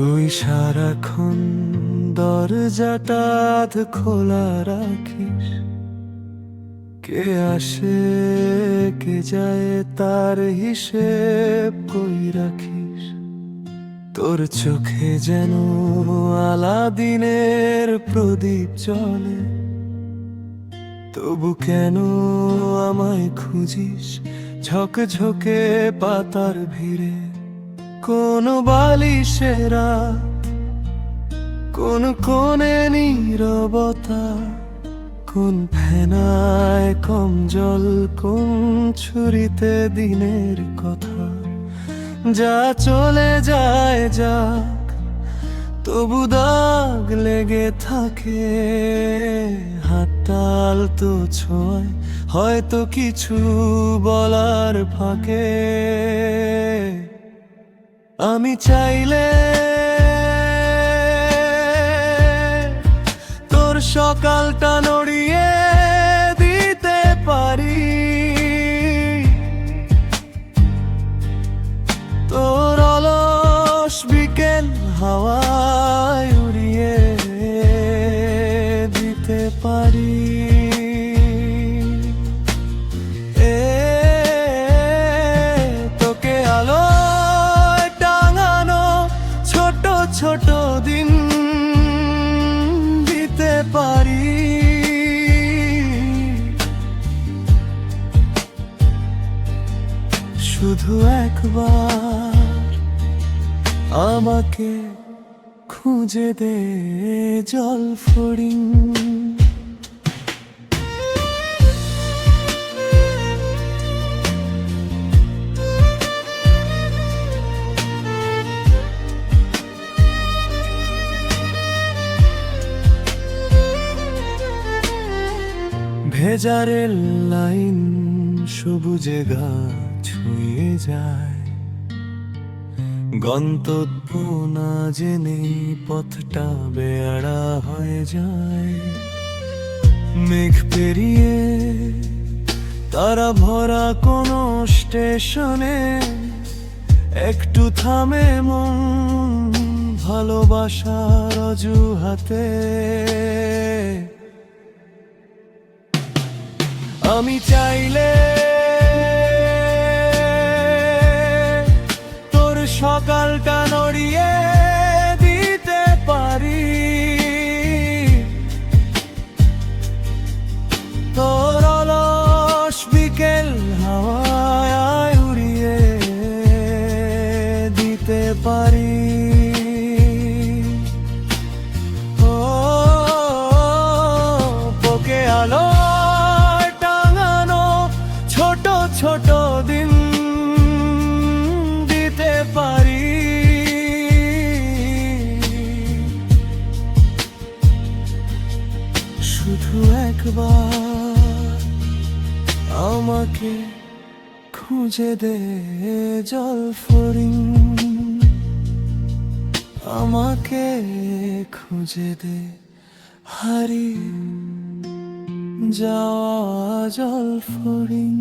তুই সারাক্ষণ দরজাটা খোলা রাখিস, কে আসে কে যায় তার হিসেব কই রাখিস। তোর চোখে যেন আলাদিনের প্রদীপ জ্বলে, তবু কেন আমায় খুঁজিস ঝকঝকে পাতার ভিড়ে। কোন বালিশেরা, কোন কোণে নীরবতা, কোন ফেনায় কম জল, কোন ছুরিতে দিনের কথা। যা চলে যায় যাক, তবু দাগ লেগে থাকে। হাততাল তো ছোঁয় হয়তো কিছু বলার ফাঁকে। আমি চাইলে তোর সকালটা নড়িয়ে দিতে পারি, তোর অলস বিকেল হাওয়ায় উড়িয়ে দিতে পারি। তোকে আলো টাঙানো ছোট ছোট দিন দিতে পারি। শুধু একবার আমাকে খুঁজে দে জলফড়িং। ভেজা রেল লাইন সবুজে গা ছুঁয়ে যায়, গন্তব্য না জেনে পথটা বেয়াড়া হয়ে যায়। মেঘ পেরিয়ে তারা ভরা কোনো স্টেশনে একটু থামে মন ভালোবাসার অজুহাতে। আমি চাইলে তোর সকালটা নড়িয়ে দিতে পারি, তোর অলস বিকেল হাওয়ায় উড়িয়ে দিতে পারি। ও বুকে আলো ছোট দিন দিতে পারি। শুধু একবার আমাকে খুঁজে দে জলফড়িং, আমাকে খুঁজে দে হারিয়ে যাওয়া জলফড়িং।